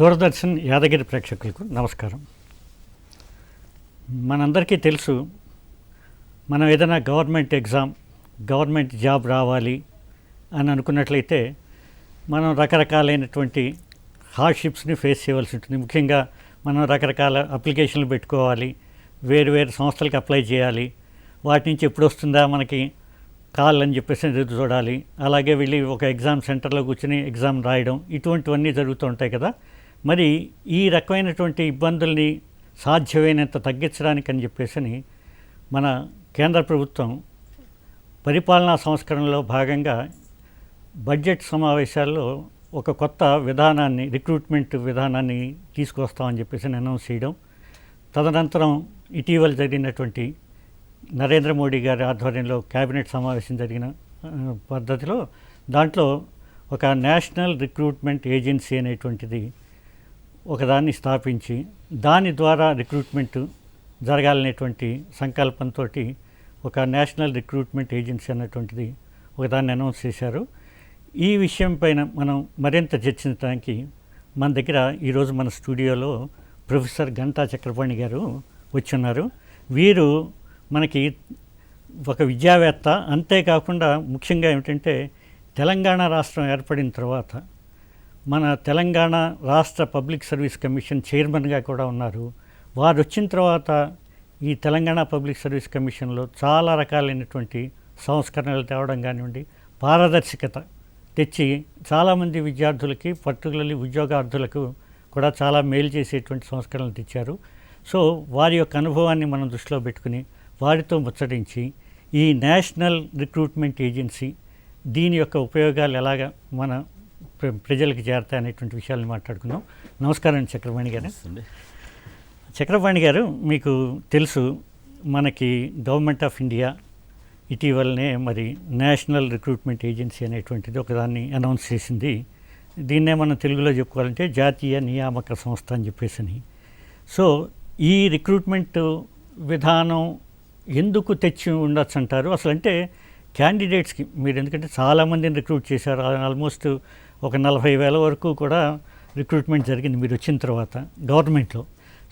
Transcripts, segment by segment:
దూరదర్శన్ యాదగిరి ప్రేక్షకులకు నమస్కారం. మనందరికీ తెలుసు, మనం ఏదైనా గవర్నమెంట్ జాబ్ రావాలి అని అనుకున్నట్లయితే మనం రకరకాలైనటువంటి హార్డ్షిప్స్ని ఫేస్ చేయవలసి ఉంటుంది. ముఖ్యంగా మనం రకరకాల అప్లికేషన్లు పెట్టుకోవాలి, వేరు సంస్థలకు అప్లై చేయాలి, వాటి నుంచి ఎప్పుడు వస్తుందా మనకి కాల్ అని చెప్పేసి ఎదురు చూడాలి. అలాగే వెళ్ళి ఒక ఎగ్జామ్ సెంటర్లో కూర్చొని ఎగ్జామ్ రాయడం, ఇటువంటివన్నీ జరుగుతూ ఉంటాయి కదా. మరి ఈ రకమైనటువంటి ఇబ్బందుల్ని సాధ్యమైనంత తగ్గించడానికి అని చెప్పేసి మన కేంద్ర ప్రభుత్వం పరిపాలనా సంస్కరణలో భాగంగా బడ్జెట్ సమావేశాల్లో ఒక కొత్త విధానాన్ని, రిక్రూట్మెంట్ విధానాన్ని తీసుకొస్తామని చెప్పేసి అనౌన్స్ చేయడం, తదనంతరం ఇటీవల జరిగినటువంటి నరేంద్ర మోడీ గారి ఆధ్వర్యంలో కేబినెట్ సమావేశం జరిగిన పద్ధతిలో దాంట్లో ఒక నేషనల్ రిక్రూట్మెంట్ ఏజెన్సీ అనేటువంటిది ఒకదాన్ని స్థాపించి దాని ద్వారా రిక్రూట్మెంట్ జరగాలనేటువంటి సంకల్పంతో ఒక నేషనల్ రిక్రూట్మెంట్ ఏజెన్సీ అనేటువంటిది ఒకదాన్ని అనౌన్స్ చేశారు. ఈ విషయం పైన మనం మరింత చర్చించడానికి మన దగ్గర ఈరోజు మన స్టూడియోలో ప్రొఫెసర్ గంటా చక్రపాణి గారు వచ్చున్నారు. వీరు మనకి ఒక విద్యావేత్త, అంతేకాకుండా ముఖ్యంగా ఏమిటంటే తెలంగాణ రాష్ట్రం ఏర్పడిన తర్వాత మన తెలంగాణ రాష్ట్ర పబ్లిక్ సర్వీస్ కమిషన్ చైర్మన్గా కూడా ఉన్నారు. వారు వచ్చిన తర్వాత ఈ తెలంగాణ పబ్లిక్ సర్వీస్ కమిషన్లో చాలా రకాలైనటువంటి సంస్కరణలు తేవడం కానివ్వండి, పారదర్శకత తెచ్చి చాలామంది విద్యార్థులకి, పర్టికులర్లీ ఉద్యోగార్థులకు కూడా చాలా మేలు చేసేటువంటి సంస్కరణలు తెచ్చారు. సో వారి యొక్క అనుభవాన్ని మనం దృష్టిలో పెట్టుకుని వారితో ముచ్చటించి ఈ నేషనల్ రిక్రూట్మెంట్ ఏజెన్సీ దీని యొక్క ఉపయోగాలు ఎలాగా మన ప్రజలకు చేరతాయనేటువంటి విషయాలను మాట్లాడుకుందాం. నమస్కారం చక్రపాణి గారు. చక్రపాణి గారు, మీకు తెలుసు, మనకి గవర్నమెంట్ ఆఫ్ ఇండియా ఇటీవలనే మరి నేషనల్ రిక్రూట్మెంట్ ఏజెన్సీ అనేటువంటిది ఒకదాన్ని అనౌన్స్ చేసింది. దీన్నే మనం తెలుగులో చెప్పుకోవాలంటే జాతీయ నియామక సంస్థ అని చెప్పేసి. సో ఈ రిక్రూట్మెంట్ విధానం ఎందుకు తెచ్చి ఉండొచ్చు అంటారు? అసలు అంటే క్యాండిడేట్స్కి మీరు, ఎందుకంటే చాలామందిని రిక్రూట్ చేశారు, ఆల్మోస్ట్ ఒక 40,000 వరకు కూడా రిక్రూట్మెంట్ జరిగింది మీరు వచ్చిన తర్వాత గవర్నమెంట్లో.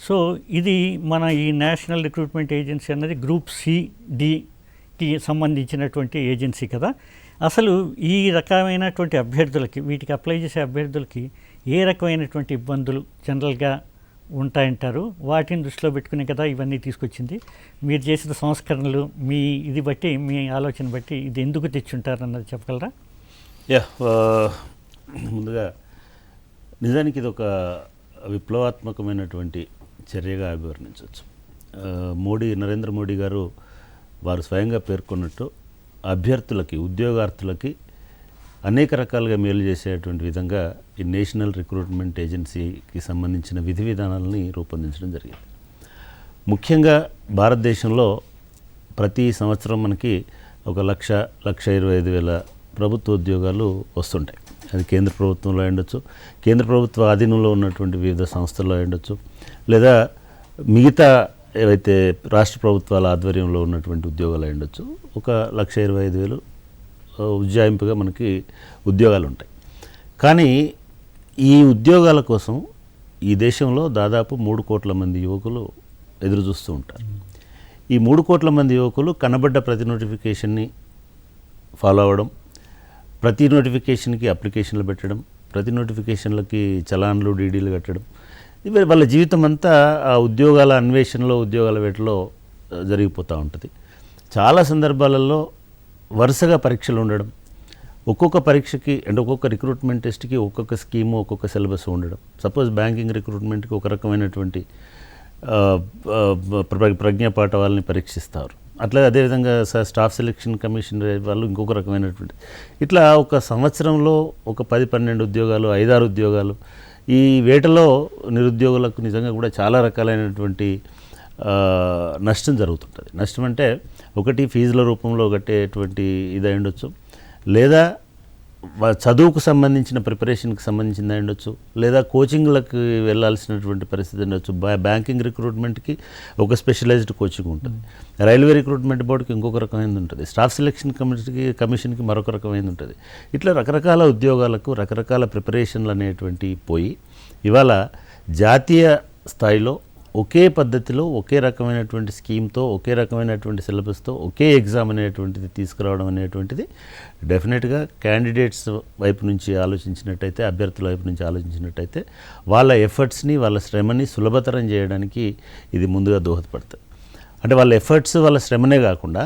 సో ఇది మన ఈ నేషనల్ రిక్రూట్మెంట్ ఏజెన్సీ అన్నది గ్రూప్ సిడికి సంబంధించినటువంటి ఏజెన్సీ కదా. అసలు ఈ రకమైనటువంటి అభ్యర్థులకి, వీటికి అప్లై చేసే అభ్యర్థులకి ఏ రకమైనటువంటి ఇబ్బందులు జనరల్గా ఉంటాయంటారు? వాటిని దృష్టిలో పెట్టుకునే కదా ఇవన్నీ తీసుకొచ్చింది. మీరు చేసిన సంస్కరణలు, మీ ఇది బట్టి, మీ ఆలోచన బట్టి ఇది ఎందుకు తెచ్చుంటారు అన్నది చెప్పగలరా? ముందుగా నిజానికి ఇది ఒక విప్లవాత్మకమైనటువంటి చర్యగా అభివర్ణించవచ్చు. నరేంద్ర మోడీ గారు వారు స్వయంగా పేర్కొన్నట్టు అభ్యర్థులకి, ఉద్యోగార్థులకి అనేక రకాలుగా మేలు చేసేటువంటి విధంగా ఈ నేషనల్ రిక్రూట్మెంట్ ఏజెన్సీకి సంబంధించిన విధి విధానాలని రూపొందించడం జరిగింది. ముఖ్యంగా భారతదేశంలో ప్రతి సంవత్సరం మనకి 1,25,000 ప్రభుత్వ ఉద్యోగాలు వస్తుంటాయి. అది కేంద్ర ప్రభుత్వంలో ఉండొచ్చు, కేంద్ర ప్రభుత్వ ఆధీనంలో ఉన్నటువంటి వివిధ సంస్థల్లో ఉండొచ్చు, లేదా మిగతా ఏవైతే రాష్ట్ర ప్రభుత్వాల ఆధ్వర్యంలో ఉన్నటువంటి ఉద్యోగాలు ఉండొచ్చు. 1,25,000 ఉజ్జాయింపుగా మనకి ఉద్యోగాలు ఉంటాయి. కానీ ఈ ఉద్యోగాల కోసం ఈ దేశంలో దాదాపు 3 కోట్ల మంది యువకులు ఎదురు చూస్తూ ఉంటారు. ఈ 3 కోట్ల మంది యువకులు కనబడ్డ ప్రతి నోటిఫికేషన్ని ఫాలో అవ్వడం, ప్రతి నోటిఫికేషన్కి అప్లికేషన్లు పెట్టడం, ప్రతి నోటిఫికేషన్లకి చలాన్లు, డీడీలు కట్టడం, ఇవి వాళ్ళ జీవితం అంతా ఆ ఉద్యోగాల అన్వేషణలో, ఉద్యోగాల వేటలో జరిగిపోతూ ఉంటుంది. చాలా సందర్భాలలో వరుసగా పరీక్షలు ఉండడం, ఒక్కొక్క పరీక్షకి అంటే ఒక్కొక్క రిక్రూట్మెంట్ టెస్ట్కి ఒక్కొక్క స్కీము, ఒక్కొక్క సిలబస్ ఉండడం. సపోజ్ బ్యాంకింగ్ రిక్రూట్మెంట్కి ఒక రకమైనటువంటి ప్రజ్ఞాపాఠ వాళ్ళని పరీక్షిస్తారు. అట్లా అదేవిధంగా స్టాఫ్ సెలెక్షన్ కమిషన్ వాళ్ళు ఇంకొక రకమైనటువంటి, ఇట్లా ఒక సంవత్సరంలో ఒక 10-12 ఉద్యోగాలు, 5-6 ఉద్యోగాలు. ఈ వేటలో నిరుద్యోగులకు నిజంగా కూడా చాలా రకాలైనటువంటి నష్టం జరుగుతుంటుంది. నష్టం అంటే ఒకటి ఫీజుల రూపంలో కట్టేటువంటి ఇది ఉండొచ్చు, లేదా చదువుకు సంబంధించిన ప్రిపరేషన్కి సంబంధించింది ఉండొచ్చు, లేదా కోచింగ్లకు వెళ్ళాల్సినటువంటి పరిస్థితి ఉండొచ్చు. బ్యాంకింగ్ రిక్రూట్మెంట్కి ఒక స్పెషలైజ్డ్ కోచింగ్ ఉంటుంది, రైల్వే రిక్రూట్మెంట్ బోర్డుకి ఇంకొక రకమైనది ఉంటుంది, స్టాఫ్ సెలెక్షన్ కమిషన్కి మరొక రకమైనది ఉంటుంది. ఇట్లా రకరకాల ఉద్యోగాలకు రకరకాల ప్రిపరేషన్లు అనేటువంటి పోయి ఇవాళ జాతీయ స్థాయిలో ఒకే పద్ధతిలో ఒకే రకమైనటువంటి స్కీమ్తో ఒకే రకమైనటువంటి సిలబస్తో ఒకే ఎగ్జామ్ అనేటువంటిది తీసుకురావడం అనేటువంటిది డెఫినెట్గా క్యాండిడేట్స్ వైపు నుంచి ఆలోచించినట్టయితే, అభ్యర్థుల వైపు నుంచి ఆలోచించినట్టయితే వాళ్ళ ఎఫర్ట్స్ని, వాళ్ళ శ్రమని సులభతరం చేయడానికి ఇది ముందుగా దోహదపడుతుంది. అంటే వాళ్ళ ఎఫర్ట్స్, వాళ్ళ శ్రమనే కాకుండా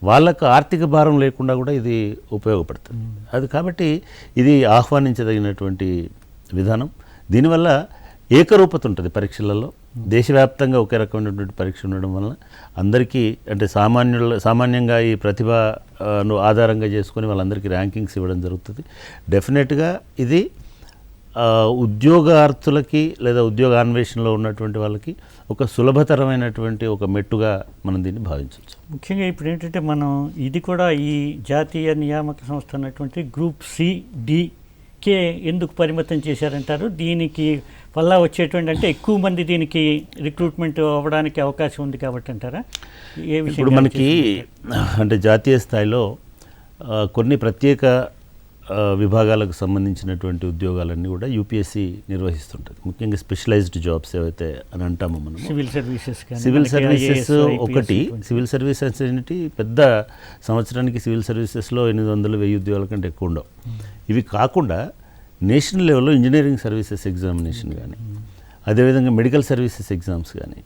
వాళ్ళకు ఆర్థిక భారం లేకుండా కూడా ఇది ఉపయోగపడుతుంది. అది కాబట్టి ఇది ఆహ్వానించదగినటువంటి విధానం. దీనివల్ల ఏకరూపత ఉంటుంది పరీక్షలలో. దేశవ్యాప్తంగా ఒకే రకమైనటువంటి పరీక్ష ఉండడం వలన అందరికీ, అంటే సామాన్యంగా ఈ ప్రతిభను ఆధారంగా చేసుకొని వాళ్ళందరికీ ర్యాంకింగ్స్ ఇవ్వడం జరుగుతుంది. డెఫినెట్గా ఇది ఉద్యోగార్థులకి లేదా ఉద్యోగాన్వేషణలో ఉన్నటువంటి వాళ్ళకి ఒక సులభతరమైనటువంటి ఒక మెట్టుగా మనం దీన్ని భావించవచ్చు. ముఖ్యంగా ఇప్పుడు ఏంటంటే మనం ఇది కూడా ఈ జాతీయ నియామక సంస్థ అన్నటువంటి గ్రూప్ CDకే ఎందుకు పరిమితం చేశారంటారు? దీనికి వల్ల వచ్చేటువంటి అంటే ఎక్కువ మంది దీనికి రిక్రూట్మెంట్ అవ్వడానికి అవకాశం ఉంది కాబట్టి అంటారా? ఏ విషయం ఇప్పుడు మనకి అంటే జాతీయ స్థాయిలో కొన్ని ప్రత్యేక విభాగాలకు సంబంధించినటువంటి ఉద్యోగాలన్నీ కూడా యూపీఎస్సీ నిర్వహిస్తుంటుంది. ముఖ్యంగా స్పెషలైజ్డ్ జాబ్స్ ఏవైతే అని అంటామో మనం, సివిల్ సర్వీసెస్ ఒకటి. సివిల్ సర్వీసెస్ ఏంటి, పెద్ద సంవత్సరానికి సివిల్ సర్వీసెస్లో 800-1000 ఉద్యోగాల కంటే ఎక్కువ ఉండవు. ఇవి కాకుండా నేషనల్ లెవెల్లో ఇంజనీరింగ్ సర్వీసెస్ ఎగ్జామినేషన్ కానీ, అదేవిధంగా మెడికల్ సర్వీసెస్ ఎగ్జామ్స్ కానీ,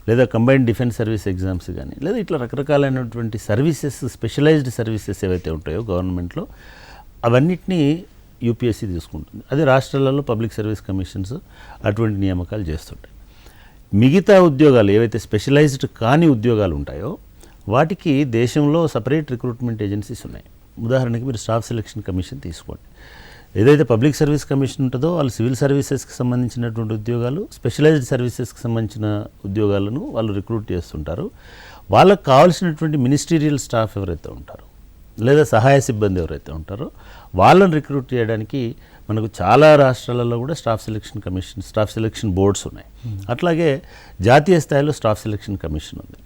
లేదా కంబైన్డ్ డిఫెన్స్ సర్వీస్ ఎగ్జామ్స్ కానీ, లేదా ఇట్లా రకరకాలైనటువంటి సర్వీసెస్, స్పెషలైజ్డ్ సర్వీసెస్ ఏవైతే ఉంటాయో గవర్నమెంట్లో, అవన్నిటినీ యూపీఎస్సీ తీసుకుంటుంది. అదే రాష్ట్రాలలో పబ్లిక్ సర్వీస్ కమిషన్స్ అటువంటి నియామకాలు చేస్తుంటాయి. మిగతా ఉద్యోగాలు ఏవైతే స్పెషలైజ్డ్ కాని ఉద్యోగాలు ఉంటాయో వాటికి దేశంలో సపరేట్ రిక్రూట్మెంట్ ఏజెన్సీస్ ఉన్నాయి. ఉదాహరణకి మీరు స్టాఫ్ సెలక్షన్ కమిషన్ తీసుకోండి. ఏదైతే పబ్లిక్ సర్వీస్ కమిషన్ ఉంటుందో వాళ్ళు సివిల్ సర్వీసెస్కి సంబంధించినటువంటి ఉద్యోగాలు, స్పెషలైజ్డ్ సర్వీసెస్కి సంబంధించిన ఉద్యోగాలను వాళ్ళు రిక్రూట్ చేస్తుంటారు. వాళ్ళకు కావాల్సినటువంటి మినిస్టీరియల్ స్టాఫ్ ఎవరైతే ఉంటారో లేదా సహాయ సిబ్బంది ఎవరైతే ఉంటారో వాళ్ళని రిక్రూట్ చేయడానికి మనకు చాలా రాష్ట్రాలలో కూడా స్టాఫ్ సెలక్షన్ బోర్డ్స్ ఉన్నాయి. అట్లాగే జాతీయ స్థాయిలో స్టాఫ్ సెలక్షన్ కమిషన్ ఉంది.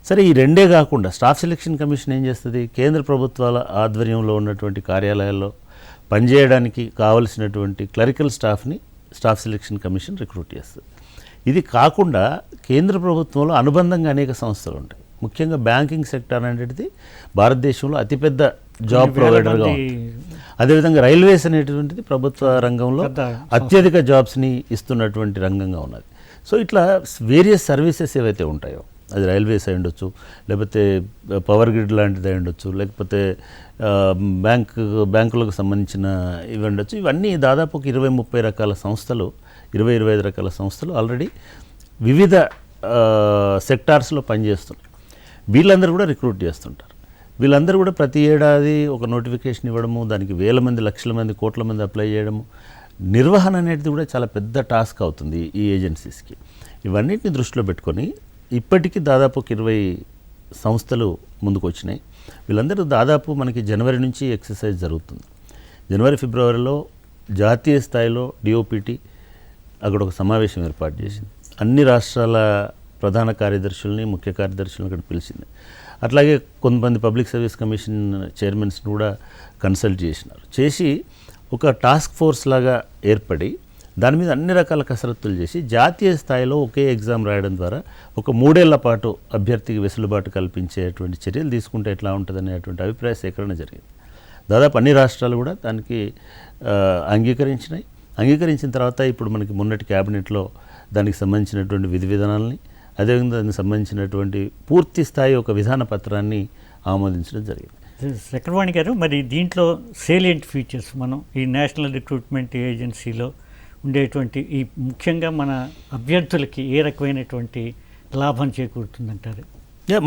సరే, ఈ రెండే కాకుండా స్టాఫ్ సెలక్షన్ కమిషన్ ఏం చేస్తుంది, కేంద్ర ప్రభుత్వాల ఆధ్వర్యంలో ఉన్నటువంటి కార్యాలయాల్లో పనిచేయడానికి కావలసినటువంటి క్లరికల్ స్టాఫ్ని స్టాఫ్ సెలక్షన్ కమిషన్ రిక్రూట్ చేస్తుంది. ఇది కాకుండా కేంద్ర ప్రభుత్వంలో అనుబంధంగా అనేక సంస్థలు ఉంటాయి. ముఖ్యంగా బ్యాంకింగ్ సెక్టర్ అనేది భారతదేశంలో అతిపెద్ద జాబ్ ప్రొవైడర్గా ఉంది. అదేవిధంగా రైల్వేస్ అనేటువంటిది ప్రభుత్వ రంగంలో అత్యధిక జాబ్స్ని ఇస్తున్నటువంటి రంగంగా ఉన్నది. సో ఇట్లా వేరియస్ సర్వీసెస్ ఏవైతే ఉంటాయో, అది రైల్వేస్ అయి ఉండొచ్చు, లేకపోతే పవర్ గ్రిడ్ లాంటిది అయి ఉండొచ్చు, లేకపోతే బ్యాంకులకు సంబంధించిన ఇవి ఉండొచ్చు. ఇవన్నీ దాదాపు 20-30 రకాల సంస్థలు, 20-25 రకాల సంస్థలు ఆల్రెడీ వివిధ సెక్టార్స్లో పనిచేస్తున్నాయి. వీళ్ళందరూ కూడా రిక్రూట్ చేస్తుంటారు. వీళ్ళందరూ కూడా ప్రతి ఏడాది ఒక నోటిఫికేషన్ ఇవ్వడము, దానికి వేల మంది, లక్షల మంది, కోట్ల మంది అప్లై చేయడము, నిర్వహణ అనేది కూడా చాలా పెద్ద టాస్క్ అవుతుంది ఈ ఏజెన్సీస్కి. ఇవన్నిటిని దృష్టిలో పెట్టుకొని ఇప్పటికీ దాదాపు 20 సంస్థలు ముందుకు వచ్చినాయి. వీళ్ళందరూ దాదాపు మనకి జనవరి నుంచి ఎక్సర్సైజ్ జరుగుతుంది. జనవరి, ఫిబ్రవరిలో జాతీయ స్థాయిలో డిఓపిటి అక్కడ ఒక సమావేశం ఏర్పాటు చేసింది. అన్ని రాష్ట్రాల ప్రధాన కార్యదర్శుల్ని, ముఖ్య కార్యదర్శులను అక్కడ పిలిచింది. అట్లాగే కొంతమంది పబ్లిక్ సర్వీస్ కమిషన్ చైర్మన్స్ని కూడా కన్సల్ట్ చేసి ఒక టాస్క్ ఫోర్స్ లాగా ఏర్పడి దాని మీద అన్ని రకాల కసరత్తులు చేసి జాతీయ స్థాయిలో ఒకే ఎగ్జామ్ రాయడం ద్వారా ఒక 3 ఏళ్ల పాటు అభ్యర్థికి వెసులుబాటు కల్పించేటువంటి చర్యలు తీసుకుంటే ఎట్లా ఉంటుందనేటువంటి అభిప్రాయ సేకరణ జరిగింది. దాదాపు అన్ని రాష్ట్రాలు కూడా దానికి అంగీకరించినాయి. అంగీకరించిన తర్వాత ఇప్పుడు మనకి మొన్నటి క్యాబినెట్లో దానికి సంబంధించినటువంటి విధి విధానాలని, అదేవిధంగా దానికి సంబంధించినటువంటి పూర్తి స్థాయి ఒక విధాన పత్రాన్ని ఆమోదించడం జరిగింది. చక్రవాణి గారు, మరి దీంట్లో సేలియంట్ ఫీచర్స్ మనం ఈ నేషనల్ రిక్రూట్మెంట్ ఏజెన్సీలో ఉండేటువంటి ఈ ముఖ్యంగా మన అభ్యర్థులకి ఏ రకమైనటువంటి లాభం చేకూరుతుందంటారు?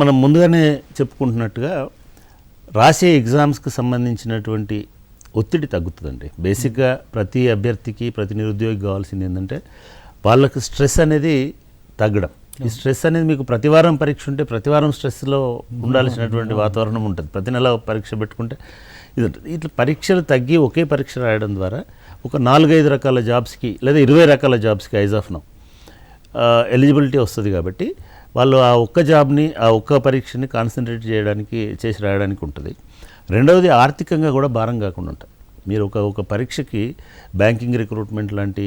మనం ముందుగానే చెప్పుకుంటున్నట్టుగా రాసే ఎగ్జామ్స్కి సంబంధించినటువంటి ఒత్తిడి తగ్గుతుందండి. బేసిక్గా ప్రతి అభ్యర్థికి, ప్రతి నిరుద్యోగి కావాల్సింది ఏంటంటే వాళ్ళకి స్ట్రెస్ అనేది తగ్గడం. ఈ స్ట్రెస్ అనేది మీకు ప్రతివారం పరీక్ష ఉంటే ప్రతివారం స్ట్రెస్లో ఉండాల్సినటువంటి వాతావరణం ఉంటుంది. ప్రతి నెల పరీక్ష పెట్టుకుంటే ఇది ఉంటుంది. ఇట్లా పరీక్షలు తగ్గి ఒకే పరీక్ష రాయడం ద్వారా ఒక 4-5 రకాల జాబ్స్కి లేదా 20 రకాల జాబ్స్కి ఐజ్ ఆఫ్ నౌ ఎలిజిబిలిటీ వస్తుంది. కాబట్టి వాళ్ళు ఆ ఒక్క జాబ్ని, ఆ ఒక్క పరీక్షని కాన్సన్ట్రేట్ చేసి రాయడానికి ఉంటుంది. రెండవది, ఆర్థికంగా కూడా భారం కాకుండా ఉంటుంది. మీరు ఒక పరీక్షకి బ్యాంకింగ్ రిక్రూట్మెంట్ లాంటి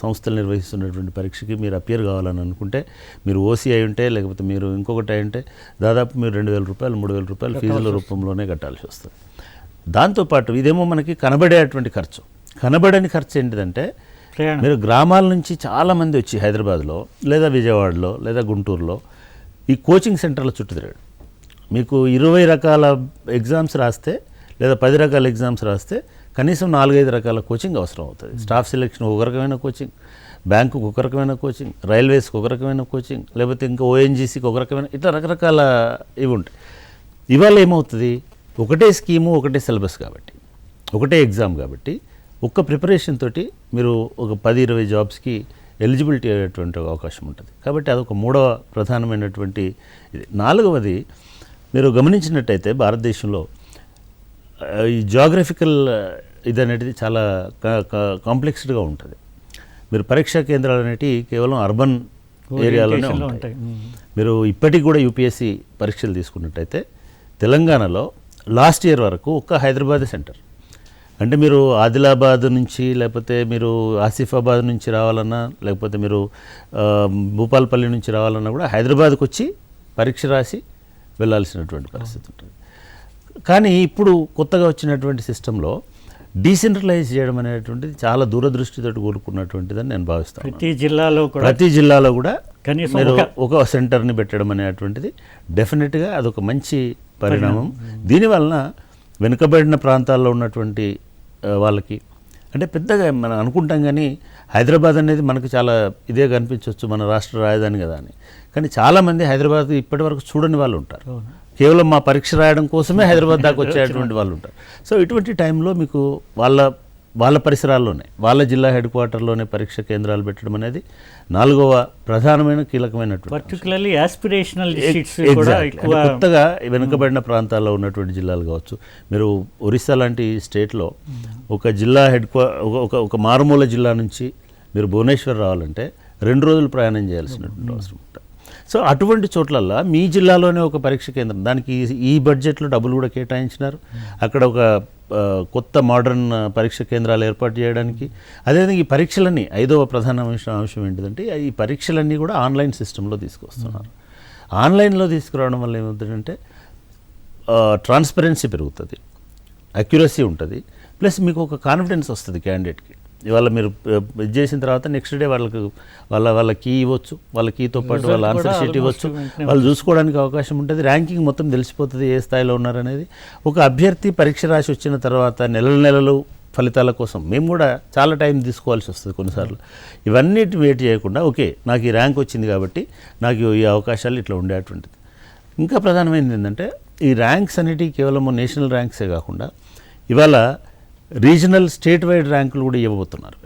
సంస్థలు నిర్వహిస్తున్నటువంటి పరీక్షకి మీరు అపియర్ కావాలని అనుకుంటే మీరు ఓసీ అయి ఉంటే లేకపోతే మీరు ఇంకొకటి అయి ఉంటే దాదాపు మీరు 2,000 రూపాయలు 3,000 రూపాయలు ఫీజుల రూపంలోనే కట్టాల్సి వస్తుంది. దాంతోపాటు ఇదేమో మనకి కనబడేటువంటి ఖర్చు. కనబడని ఖర్చు ఏంటిదంటే మీరు గ్రామాల నుంచి చాలామంది వచ్చి హైదరాబాద్లో లేదా విజయవాడలో లేదా గుంటూరులో ఈ కోచింగ్ సెంటర్ల చుట్టూ తిరగడం. మీకు 20 రకాల ఎగ్జామ్స్ రాస్తే లేదా 10 రకాల ఎగ్జామ్స్ రాస్తే కనీసం 4-5 రకాల కోచింగ్ అవసరం అవుతుంది. స్టాఫ్ సెలెక్షన్ ఒక రకమైన కోచింగ్, బ్యాంకుకు ఒక రకమైన కోచింగ్, రైల్వేస్కి ఒక రకమైన కోచింగ్, లేకపోతే ఇంకా ఓఎన్జీసీకి ఒక రకమైన, ఇట్లా రకరకాల ఇవి ఉంటాయి. ఇవాళ ఏమవుతుంది, ఒకటే స్కీము ఒకటే సిలబస్ కాబట్టి, ఒకటే ఎగ్జామ్ కాబట్టి ఒక్క ప్రిపరేషన్ తోటి మీరు ఒక 10-20 జాబ్స్కి ఎలిజిబిలిటీ అయ్యేటువంటి అవకాశం ఉంటుంది. కాబట్టి అదొక మూడవ ప్రధానమైనటువంటి ఇది. నాలుగవది మీరు గమనించినట్టయితే భారతదేశంలో ఈ జాగ్రఫికల్ ఇది అనేది చాలా కాంప్లెక్స్డ్గా ఉంటుంది. మీరు పరీక్షా కేంద్రాలు అనేటివి కేవలం అర్బన్ ఏరియాలోనే ఉంటాయి. మీరు ఇప్పటికి కూడా యూపీఎస్సీ పరీక్షలు తీసుకున్నట్టయితే తెలంగాణలో లాస్ట్ ఇయర్ వరకు ఒక్క హైదరాబాద్ సెంటర్. అంటే మీరు ఆదిలాబాద్ నుంచి లేకపోతే మీరు ఆసిఫాబాద్ నుంచి రావాలన్నా లేకపోతే మీరు భూపాలపల్లి నుంచి రావాలన్నా కూడా హైదరాబాద్కి వచ్చి పరీక్ష రాసి వెళ్ళాల్సినటువంటి పరిస్థితి ఉంటుంది. కానీ ఇప్పుడు కొత్తగా వచ్చినటువంటి సిస్టంలో డీసెంట్రలైజ్ చేయడం అనేటువంటిది చాలా దూరదృష్టితో కూడుకున్నటువంటిదని నేను భావిస్తాను. ప్రతి జిల్లాలో కూడా మీరు ఒక సెంటర్ని పెట్టడం అనేటువంటిది డెఫినెట్గా అదొక మంచి పరిణామం. దీనివలన వెనుకబడిన ప్రాంతాల్లో ఉన్నటువంటి వాళ్ళకి, అంటే పెద్దగా మనం అనుకుంటాం కానీ హైదరాబాద్ అనేది మనకు చాలా ఇదే కనిపించవచ్చు, మన రాష్ట్ర రాజధాని కదా అని. కానీ చాలామంది హైదరాబాద్ ఇప్పటి వరకు చూడని వాళ్ళు ఉంటారు. కేవలం మా పరీక్ష రాయడం కోసమే హైదరాబాద్ దాకా వచ్చేటువంటి వాళ్ళు ఉంటారు. సో ఇటువంటి టైంలో మీకు వాళ్ళ పరిసరాల్లోనే, వాళ్ళ జిల్లా హెడ్ క్వార్టర్లోనే పరీక్ష కేంద్రాలు పెట్టడం అనేది నాలుగవ ప్రధానమైన కీలకమైనటువంటి, పర్టికులర్లీ యాస్పిరేషనల్ కొత్తగా వెనుకబడిన ప్రాంతాల్లో ఉన్నటువంటి జిల్లాలు కావచ్చు. మీరు ఒరిస్సా లాంటి స్టేట్లో ఒక జిల్లా ఒక మారుమూల జిల్లా నుంచి మీరు భువనేశ్వర్ రావాలంటే 2 రోజులు ప్రయాణం చేయాల్సినటువంటి అవసరం ఉంటుంది. సో అటువంటి చోట్లల్లో మీ జిల్లాలోనే ఒక పరీక్ష కేంద్రం, దానికి ఈ బడ్జెట్లో డబ్బులు కూడా కేటాయించినారు. అక్కడ ఒక కొత్త మోడర్న్ పరీక్ష కేంద్రాలు ఏర్పాటు చేయడానికి. అదేవిధంగా ఈ పరీక్షలన్నీ 5వ ప్రధానమైన అంశం ఏంటిదంటే ఈ పరీక్షలన్నీ కూడా ఆన్లైన్ సిస్టంలో తీసుకొస్తున్నారు. ఆన్లైన్లో తీసుకురావడం వల్ల ఏమవుతుందంటే ట్రాన్స్పరెన్సీ పెరుగుతుంది, అక్యురసీ ఉంటుంది, ప్లస్ మీకు ఒక కాన్ఫిడెన్స్ వస్తుంది క్యాండిడేట్కి. ఇవాళ మీరు ఇది చేసిన తర్వాత నెక్స్ట్ డే వాళ్ళ కీ ఇవ్వచ్చు, వాళ్ళ కీతో పాటు వాళ్ళ ఆన్సర్ షీట్ ఇవ్వచ్చు, వాళ్ళు చూసుకోవడానికి అవకాశం ఉంటుంది. ర్యాంకింగ్ మొత్తం తెలిసిపోతుంది ఏ స్థాయిలో ఉన్నారనేది. ఒక అభ్యర్థి పరీక్ష రాసి వచ్చిన తర్వాత నెలలు ఫలితాల కోసం మేము కూడా చాలా టైం తీసుకోవాల్సి వస్తుంది కొన్నిసార్లు. ఇవన్నిటి వెయిట్ చేయకుండా ఓకే నాకు ఈ ర్యాంక్ వచ్చింది కాబట్టి నాకు ఈ అవకాశాలు ఇట్లా ఉండేటువంటిది. ఇంకా ప్రధానమైనది ఏంటంటే ఈ ర్యాంక్స్ అనేటివి కేవలం నేషనల్ ర్యాంక్సే కాకుండా ఇవాళ రీజనల్ స్టేట్ వైడ్ ర్యాంకులు కూడా ఇవ్వబోతున్నారు.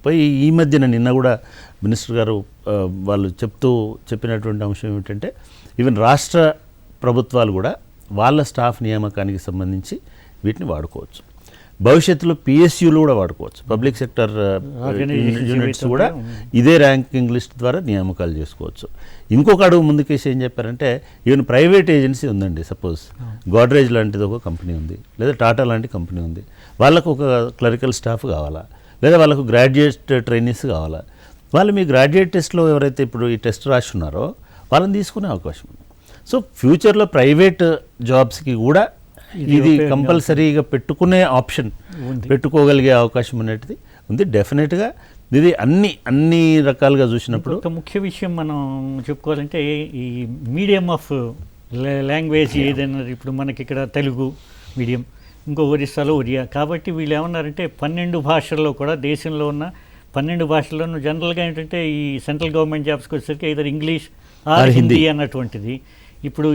పోయి ఈ మధ్యన నిన్న కూడా మినిస్టర్ గారు వాళ్ళు చెప్పినటువంటి అంశం ఏమిటంటే ఈవెన్ రాష్ట్ర ప్రభుత్వాలు కూడా వాళ్ళ స్టాఫ్ నియామకానికి సంబంధించి వీటిని వాడుకోవచ్చు. భవిష్యత్తులో పిఎస్యూలు కూడా వాడుకోవచ్చు. పబ్లిక్ సెక్టర్ యూనిట్స్ కూడా ఇదే ర్యాంకింగ్ లిస్ట్ ద్వారా నియామకాలు చేసుకోవచ్చు. ఇంకొక అడుగు ముందుకేసి ఏం చెప్పారంటే ఈవెన్ ప్రైవేట్ ఏజెన్సీ ఉందండి, సపోజ్ గోడ్రేజ్ లాంటిది ఒక కంపెనీ ఉంది, లేదా టాటా లాంటి కంపెనీ ఉంది, వాళ్ళకు ఒక క్లరికల్ స్టాఫ్ కావాలా, లేదా వాళ్ళకు గ్రాడ్యుయేట్ ట్రైనీస్ కావాలా, వాళ్ళు మీ గ్రాడ్యుయేట్ టెస్ట్లో ఎవరైతే ఇప్పుడు ఈ టెస్ట్ రాసి ఉన్నారో వాళ్ళని తీసుకునే అవకాశం ఉంది. సో ఫ్యూచర్లో ప్రైవేట్ జాబ్స్కి కూడా ఇది కంపల్సరీగా పెట్టుకునే ఆప్షన్, పెట్టుకోగలిగే అవకాశం అనేటిది ఉంది. డెఫినెట్గా ఇది అన్ని రకాలుగా చూసినప్పుడు ఒక ముఖ్య విషయం మనం చెప్పుకోవాలంటే ఈ మీడియం ఆఫ్ లాంగ్వేజ్ ఏదైనా, ఇప్పుడు మనకి ఇక్కడ తెలుగు మీడియం, ఇంకో ఒరిస్సాలో ఒరియా, కాబట్టి వీళ్ళు ఏమన్నారంటే 12 భాషల్లో కూడా దేశంలో ఉన్న 12 భాషల్లోనూ జనరల్గా ఏంటంటే ఈ సెంట్రల్ గవర్నమెంట్ జాబ్స్కి వచ్చేసరికి ఇద్దరు ఇంగ్లీష్ ఆర్ హిందీ అన్నటువంటిది. ఇప్పుడు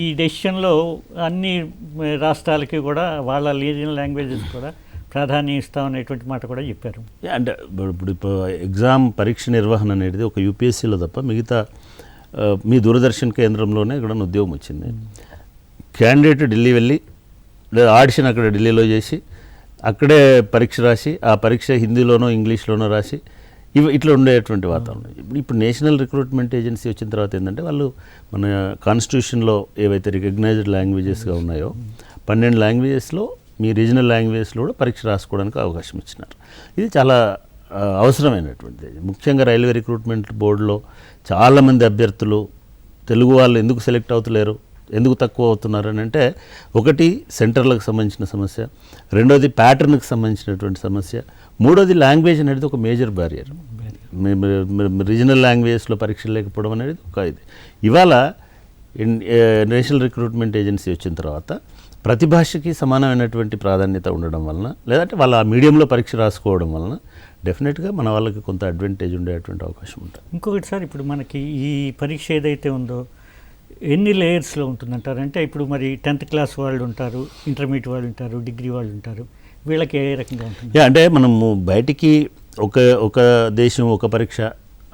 ఈ డెసిషన్లో అన్ని రాష్ట్రాలకి కూడా వాళ్ళ రీజనల్ లాంగ్వేజెస్ కూడా ప్రాధాన్యం ఇస్తామనేటువంటి మాట కూడా చెప్పారు. అంటే ఇప్పుడు ఎగ్జామ్ పరీక్ష నిర్వహణ అనేది ఒక యూపీఎస్సీలో తప్ప మిగతా మీ దూరదర్శన్ కేంద్రంలోనే ఇక్కడ ఉద్యోగం వచ్చింది. క్యాండిడేట్ ఢిల్లీ వెళ్ళి లేదా ఆడిషన్ అక్కడ ఢిల్లీలో చేసి అక్కడే పరీక్ష రాసి ఆ పరీక్ష హిందీలోనో ఇంగ్లీష్లోనో రాసి ఇట్లా ఉండేటువంటి వాతావరణం. ఇప్పుడు నేషనల్ రిక్రూట్మెంట్ ఏజెన్సీ వచ్చిన తర్వాత ఏంటంటే వాళ్ళు మన కాన్స్టిట్యూషన్లో ఏవైతే రికగ్నైజ్డ్ లాంగ్వేజెస్గా ఉన్నాయో 12 లాంగ్వేజెస్లో మీ రీజనల్ లాంగ్వేజ్లో కూడా పరీక్ష రాసుకోవడానికి అవకాశం ఇచ్చినారు. ఇది చాలా అవసరమైనటువంటిది. ముఖ్యంగా రైల్వే రిక్రూట్మెంట్ బోర్డులో చాలామంది అభ్యర్థులు తెలుగు వాళ్ళు ఎందుకు సెలెక్ట్ అవుతలేరు, ఎందుకు తక్కువ అవుతున్నారు అని అంటే, ఒకటి సెంటర్లకు సంబంధించిన సమస్య, రెండోది ప్యాటర్న్కి సంబంధించినటువంటి సమస్య, మూడోది లాంగ్వేజ్ అనేది ఒక మేజర్ బ్యారియర్. రీజనల్ లాంగ్వేజెస్లో పరీక్షలు లేకపోవడం అనేది ఒక ఇది. ఇవాళ నేషనల్ రిక్రూట్మెంట్ ఏజెన్సీ వచ్చిన తర్వాత ప్రతి భాషకి సమానమైనటువంటి ప్రాధాన్యత ఉండడం వలన, లేదంటే వాళ్ళ ఆ మీడియంలో పరీక్ష రాసుకోవడం వలన డెఫినెట్గా మన వాళ్ళకి కొంత అడ్వాంటేజ్ ఉండేటువంటి అవకాశం ఉంటుంది. ఇంకొకటి సార్, ఇప్పుడు మనకి ఈ పరీక్ష ఏదైతే ఉందో ఎన్ని లేయర్స్లో ఉంటుందంటారు? అంటే ఇప్పుడు మరి 10th క్లాస్ వాళ్ళు ఉంటారు, ఇంటర్మీడియట్ వాళ్ళు ఉంటారు, డిగ్రీ వాళ్ళు ఉంటారు, వీళ్ళకి ఏ రకంగా ఉంటుంది? అంటే మనము బయటికి ఒక దేశం ఒక పరీక్ష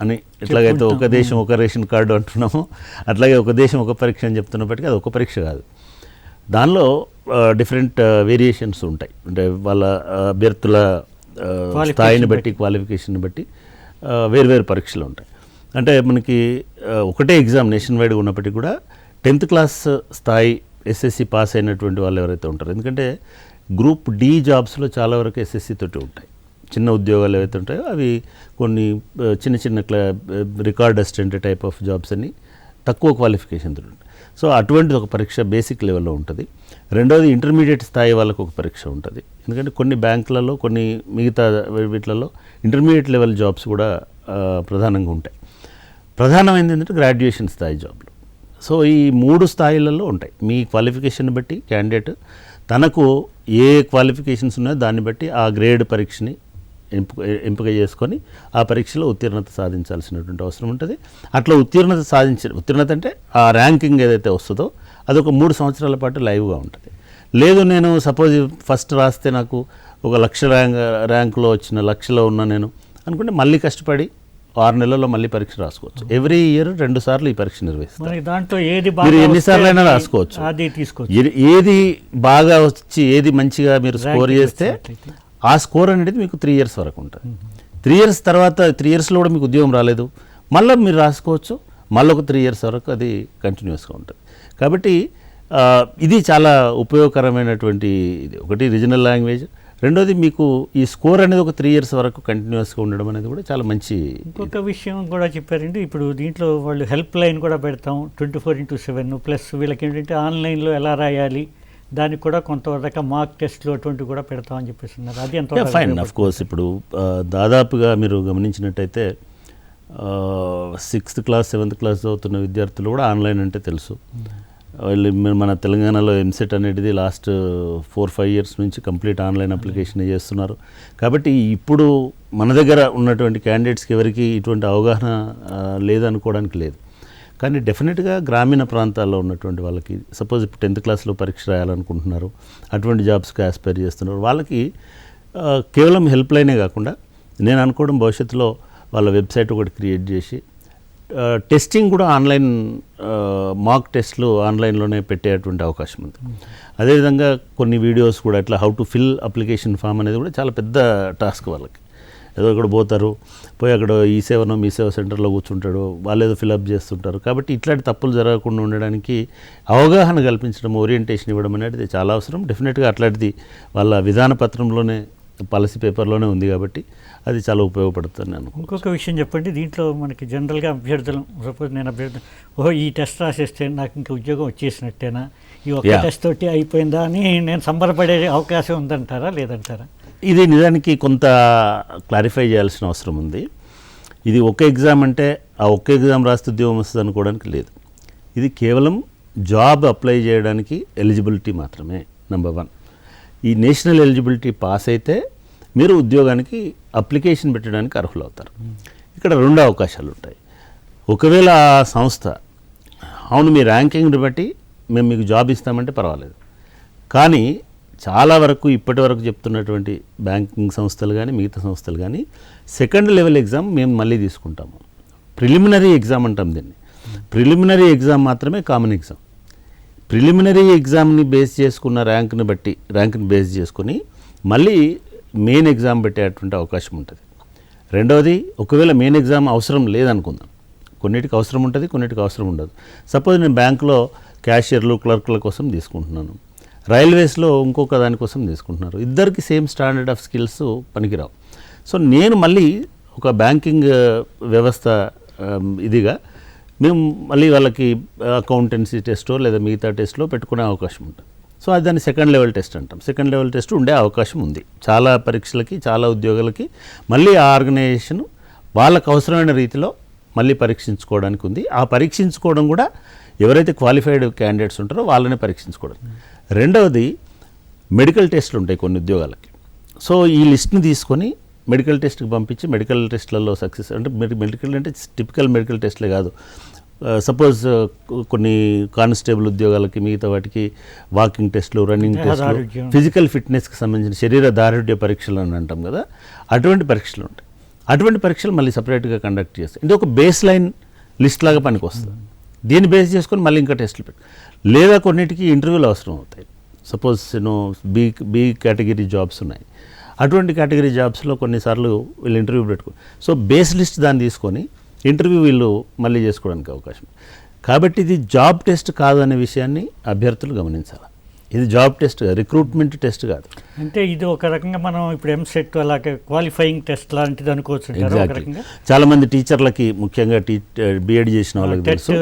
అని ఎట్లాగైతే ఒక దేశం ఒక రేషన్ కార్డు అంటున్నామో, అట్లాగే ఒక దేశం ఒక పరీక్ష అని చెప్తున్నప్పటికీ అది ఒక పరీక్ష కాదు. దానిలో డిఫరెంట్ వేరియేషన్స్ ఉంటాయి. అంటే వాళ్ళ అభ్యర్థుల స్థాయిని బట్టి, క్వాలిఫికేషన్ బట్టి వేరు పరీక్షలు ఉంటాయి. అంటే మనకి ఒకటే ఎగ్జామ్ నేషన్ వైడ్గా ఉన్నప్పటికీ కూడా 10th క్లాస్ స్థాయి ఎస్ఎస్సి పాస్ అయినటువంటి వాళ్ళు ఎవరైతే ఉంటారో, ఎందుకంటే గ్రూప్ డి జాబ్స్లో చాలా వరకు ఎస్ఎస్సి తోటి ఉంటాయి. చిన్న ఉద్యోగాలు ఏవైతే ఉంటాయో అవి కొన్ని చిన్న record assistant type of jobs అని తక్కువ క్వాలిఫికేషన్ తోటి ఉంటాయి. సో అటువంటిది ఒక పరీక్ష బేసిక్ లెవెల్లో ఉంటుంది. రెండవది ఇంటర్మీడియట్ స్థాయి వాళ్ళకు ఒక పరీక్ష ఉంటుంది. ఎందుకంటే కొన్ని బ్యాంకులలో, కొన్ని మిగతా వీటిలలో ఇంటర్మీడియట్ లెవెల్ జాబ్స్ కూడా ప్రధానంగా ఉంటాయి. ప్రధానమైనది ఏంటంటే గ్రాడ్యుయేషన్ స్థాయి జాబ్లు. సో ఈ 3 స్థాయిలలో ఉంటాయి. మీ క్వాలిఫికేషన్ బట్టి క్యాండిడేట్ తనకు ఏ క్వాలిఫికేషన్స్ ఉన్నాయో దాన్ని బట్టి ఆ గ్రేడ్ పరీక్షని ఎంపిక చేసుకొని ఆ పరీక్షలో ఉత్తీర్ణత సాధించాల్సినటువంటి అవసరం ఉంటుంది. అట్లా ఉత్తీర్ణత అంటే ఆ ర్యాంకింగ్ ఏదైతే వస్తుందో అదొక 3 సంవత్సరాల పాటు లైవ్గా ఉంటుంది. లేదు నేను సపోజ్ ఫస్ట్ రాస్తే నాకు ఒక 1,00,000 ర్యాంకులో వచ్చిన, లక్షలో ఉన్నా నేను అనుకుంటే మళ్ళీ కష్టపడి 6 నెలల్లో మళ్ళీ పరీక్ష రాసుకోవచ్చు. ఎవ్రీ ఇయర్ 2 సార్లు ఈ పరీక్ష నిర్వహిస్తారు. దాంట్లో ఏది మీరు ఎన్నిసార్లు అయినా రాసుకోవచ్చు. ఏది బాగా వచ్చి ఏది మంచిగా మీరు స్కోర్ చేస్తే ఆ స్కోర్ అనేది మీకు 3 ఇయర్స్ వరకు ఉంటుంది. 3 ఇయర్స్ తర్వాత 3 ఇయర్స్లో కూడా మీకు ఉద్యోగం రాలేదు, మళ్ళీ మీరు రాసుకోవచ్చు. మళ్ళీ ఒక 3 ఇయర్స్ వరకు అది కంటిన్యూస్గా ఉంటుంది. కాబట్టి ఇది చాలా ఉపయోగకరమైనటువంటి ఇది. ఒకటి రీజనల్ లాంగ్వేజ్, రెండోది మీకు ఈ స్కోర్ అనేది ఒక 3 ఇయర్స్ వరకు కంటిన్యూస్గా ఉండడం అనేది కూడా చాలా మంచి. ఇంకొక విషయం కూడా చెప్పారండి, ఇప్పుడు దీంట్లో వాళ్ళు హెల్ప్ లైన్ కూడా పెడతాం 24/7, ప్లస్ వీళ్ళకి ఏంటంటే ఆన్లైన్లో ఎలా రాయాలి దానికి కూడా కొంతవరకు మార్క్ టెస్ట్లు అటువంటివి కూడా పెడతామని చెప్పేస్తున్నారు. అది ఎంత ఫైన్. ఆఫ్ కోర్స్ ఇప్పుడు దాదాపుగా మీరు గమనించినట్టయితే 6th క్లాస్ 7th క్లాస్ చదువుతున్న విద్యార్థులు కూడా ఆన్లైన్ అంటే తెలుసు. మన తెలంగాణలో ఎంసెట్ అనేది లాస్ట్ 4-5 ఇయర్స్ నుంచి కంప్లీట్ ఆన్లైన్ అప్లికేషన్ చేస్తున్నారు. కాబట్టి ఇప్పుడు మన దగ్గర ఉన్నటువంటి క్యాండిడేట్స్కి ఎవరికి ఇటువంటి అవగాహన లేదనుకోవడానికి లేదు. కానీ డెఫినెట్గా గ్రామీణ ప్రాంతాల్లో ఉన్నటువంటి వాళ్ళకి, సపోజ్ ఇప్పుడు 10th క్లాస్లో పరీక్ష రాయాలనుకుంటున్నారు, అటువంటి జాబ్స్కి ఆస్పైర్ చేస్తున్నారు, వాళ్ళకి కేవలం హెల్ప్ లైనే కాకుండా నేను అనుకోవడం భవిష్యత్తులో వాళ్ళ వెబ్సైట్ ఒకటి క్రియేట్ చేసి టెస్టింగ్ కూడా ఆన్లైన్, మాక్ టెస్ట్లు ఆన్లైన్లోనే పెట్టేటువంటి అవకాశం ఉంది. అదేవిధంగా కొన్ని వీడియోస్ కూడా ఇట్లా how to fill application form అనేది కూడా చాలా పెద్ద టాస్క్ వాళ్ళకి. ఏదో ఇక్కడ పోతారు, పోయి అక్కడ ఈ సేవనో మీ సేవ సెంటర్లో కూర్చుంటాడు, వాళ్ళు ఏదో ఫిల్అప్ చేస్తుంటారు. కాబట్టి ఇట్లాంటి తప్పులు జరగకుండా ఉండడానికి అవగాహన కల్పించడం, ఓరియంటేషన్ ఇవ్వడం అనేది చాలా అవసరం. డెఫినెట్గా అట్లాంటిది వాళ్ళ విధాన పత్రంలోనే, పాలసీ పేపర్లోనే ఉంది కాబట్టి అది చాలా ఉపయోగపడుతుంది నేను. ఇంకొక విషయం చెప్పండి, దీంట్లో మనకి జనరల్గా అభ్యర్థులు, సపోజ్ నేను అభ్యర్థి ఈ టెస్ట్ రాసేస్తే నాకు ఇంకా ఉద్యోగం వచ్చేసినట్టేనా, ఈ ఒక్క టెస్ట్ తోటి అయిపోయిందా అని నేను సంబరపడే అవకాశం ఉందంటారా లేదంటారా? ఇది నిజానికి కొంత క్లారిఫై చేయాల్సిన అవసరం ఉంది. ఇది ఒక ఎగ్జామ్ అంటే ఆ ఒక్క ఎగ్జామ్ రాస్తే ఉద్యోగం వస్తుంది అనుకోవడానికి లేదు. ఇది కేవలం జాబ్ అప్లై చేయడానికి ఎలిజిబిలిటీ మాత్రమే. నెంబర్ 1, ఈ నేషనల్ ఎలిజిబిలిటీ పాస్ అయితే మీరు ఉద్యోగానికి అప్లికేషన్ పెట్టడానికి అర్హులు అవుతారు. ఇక్కడ 2 అవకాశాలు ఉంటాయి. ఒకవేళ ఆ సంస్థ అవును మీ ర్యాంకింగ్ని బట్టి మేము మీకు జాబ్ ఇస్తామంటే పర్వాలేదు, కానీ చాలా వరకు ఇప్పటి వరకు చెప్తున్నటువంటి బ్యాంకింగ్ సంస్థలు కానీ మిగతా సంస్థలు కానీ 2nd లెవెల్ ఎగ్జామ్ మేము మళ్ళీ తీసుకుంటాము. ప్రిలిమినరీ ఎగ్జామ్ అంటాం దీన్ని. ప్రిలిమినరీ ఎగ్జామ్ మాత్రమే కామన్ ఎగ్జామ్. ప్రిలిమినరీ ఎగ్జామ్ని బేస్ చేసుకున్న ర్యాంక్ని బేస్ చేసుకొని మళ్ళీ మెయిన్ ఎగ్జామ్ పెట్టేటువంటి అవకాశం ఉంటుంది. రెండవది, ఒకవేళ మెయిన్ ఎగ్జామ్ అవసరం లేదనుకుందాం, కొన్నిటికి అవసరం ఉంటుంది, కొన్నిటికి అవసరం ఉండదు. సపోజ్ నేను బ్యాంకులో క్యాషియర్లు, క్లర్క్ల కోసం తీసుకుంటున్నాను, రైల్వేస్లో ఇంకొక దానికోసం తీసుకుంటున్నారు, ఇద్దరికి సేమ్ స్టాండర్డ్ ఆఫ్ స్కిల్స్ పనికిరావు. సో నేను మళ్ళీ ఒక బ్యాంకింగ్ వ్యవస్థ ఇదిగా మేము మళ్ళీ వాళ్ళకి అకౌంటెన్సీ టెస్టో లేదా మిగతా టెస్ట్లో పెట్టుకునే అవకాశం ఉంటుంది. సో అది దాన్ని సెకండ్ లెవెల్ టెస్ట్ అంటాం. సెకండ్ లెవెల్ టెస్ట్ ఉండే అవకాశం ఉంది చాలా పరీక్షలకి, చాలా ఉద్యోగాలకి. మళ్ళీ ఆ ఆర్గనైజేషన్ వాళ్ళకు అవసరమైన రీతిలో మళ్ళీ పరీక్షించుకోవడానికి ఉంది. ఆ పరీక్షించుకోవడం కూడా ఎవరైతే క్వాలిఫైడ్ క్యాండిడేట్స్ ఉంటారో వాళ్ళనే పరీక్షించుకోవడం. రెండవది మెడికల్ టెస్టులు ఉంటాయి కొన్ని ఉద్యోగాలకి. సో ఈ లిస్ట్ని తీసుకొని మెడికల్ టెస్ట్కి పంపించి మెడికల్ టెస్ట్లలో సక్సెస్ అంటే మెడికల్ అంటే టిపికల్ మెడికల్ టెస్ట్లే కాదు. సపోజ్ కొన్ని కానిస్టేబుల్ ఉద్యోగాలకి మిగతా వాటికి వాకింగ్ టెస్ట్లు, రన్నింగ్ టెస్ట్లు, ఫిజికల్ ఫిట్నెస్కి సంబంధించిన శరీర దారుఢ్య పరీక్షలు అని అంటాం కదా, అటువంటి పరీక్షలు ఉంటాయి. అటువంటి పరీక్షలు మళ్ళీ సపరేట్గా కండక్ట్ చేస్తాయి. అంటే ఒక బేస్ లైన్ లిస్ట్ లాగా పనికి వస్తుంది. దీన్ని బేస్ చేసుకొని మళ్ళీ ఇంకా టెస్టులు పెట్టు, లేదా కొన్నిటికి ఇంటర్వ్యూలు అవసరం అవుతాయి. సపోజ్ బి కేటగిరీ జాబ్స్ ఉన్నాయి. అటువంటి కేటగిరీ జాబ్స్లో కొన్నిసార్లు వీళ్ళు ఇంటర్వ్యూ పెట్టుకో, సో బేస్ లిస్ట్ దాన్ని తీసుకొని ఇంటర్వ్యూ వీళ్ళు మళ్ళీ చేసుకోవడానికి అవకాశం. కాబట్టి ఇది జాబ్ టెస్ట్ కాదు అనే విషయాన్ని అభ్యర్థులు గమనించాలి. ఇది జాబ్ టెస్ట్, రిక్రూట్మెంట్ టెస్ట్ కాదు. అంటే ఇది ఒక రకంగా మనం ఇప్పుడు ఎంసెట్ అలాగే క్వాలిఫైయింగ్ టెస్ట్ లాంటిది అనుకోవచ్చు. చాలామంది టీచర్లకి, ముఖ్యంగా బీఎడ్ చేసిన వాళ్ళకి తెలుసు,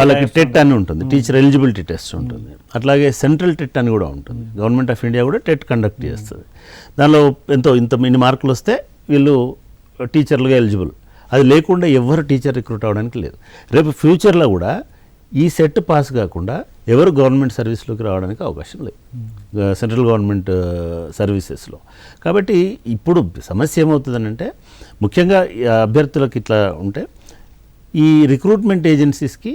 వాళ్ళకి టెట్ అని ఉంటుంది, టీచర్ ఎలిజిబిలిటీ టెస్ట్ ఉంటుంది. అట్లాగే సెంట్రల్ టెట్ అని కూడా ఉంటుంది. గవర్నమెంట్ ఆఫ్ ఇండియా కూడా టెట్ కండక్ట్ చేస్తుంది. దానిలో ఇన్ని మార్కులు వస్తే వీళ్ళు టీచర్లుగా ఎలిజిబుల్. అది లేకుండా ఎవరు టీచర్ రిక్రూట్ అవ్వడానికి లేదు. రేపు ఫ్యూచర్లో కూడా ఈ సెట్ పాస్ కాకుండా ఎవరు గవర్నమెంట్ సర్వీస్లోకి రావడానికి అవకాశం లేదు, సెంట్రల్ గవర్నమెంట్ సర్వీసెస్లో. కాబట్టి ఇప్పుడు సమస్య ఏమవుతుందనంటే, ముఖ్యంగా అభ్యర్థులకు ఇట్లా ఉంటే ఈ రిక్రూట్మెంట్ ఏజెన్సీస్కి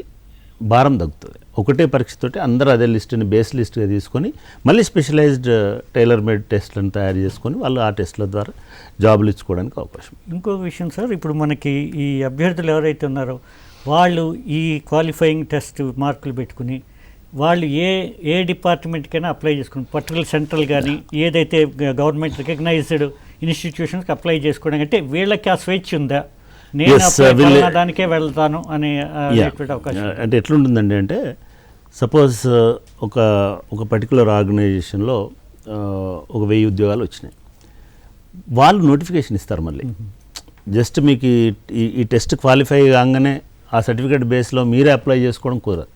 భారం తగ్గుతుంది. ఒకటే పరీక్షతోటి అందరూ అదే లిస్టుని బేస్ లిస్ట్గా తీసుకొని మళ్ళీ స్పెషలైజ్డ్ టైలర్ మేడ్ టెస్ట్లను తయారు చేసుకొని వాళ్ళు ఆ టెస్ట్ల ద్వారా జాబులు ఇచ్చుకోవడానికి అవకాశం. ఇంకో విషయం సార్, ఇప్పుడు మనకి ఈ అభ్యర్థులు ఎవరైతే ఉన్నారో వాళ్ళు ఈ క్వాలిఫైయింగ్ టెస్ట్ మార్కులు పెట్టుకుని వాళ్ళు ఏ డిపార్ట్మెంట్కైనా అప్లై చేసుకుని, పర్టికులర్ సెంట్రల్ కానీ ఏదైతే గవర్నమెంట్ రికగ్నైజ్డ్ ఇన్స్టిట్యూషన్స్కి అప్లై చేసుకోవడం, అంటే వీళ్ళకి ఆ స్వేచ్ఛ ఉందా, నేను దానికే వెళ్తాను అనే అవకాశం? అంటే ఎట్లుంటుందండి అంటే, సపోజ్ ఒక పర్టికులర్ ఆర్గనైజేషన్లో ఒక 1000 ఉద్యోగాలు వచ్చినాయి. వాళ్ళు నోటిఫికేషన్ ఇస్తారు మళ్ళీ. జస్ట్ మీకు ఈ టెస్ట్ క్వాలిఫై కాగానే ఆ సర్టిఫికేట్ బేస్లో మీరే అప్లై చేసుకోవడం కుదరదు.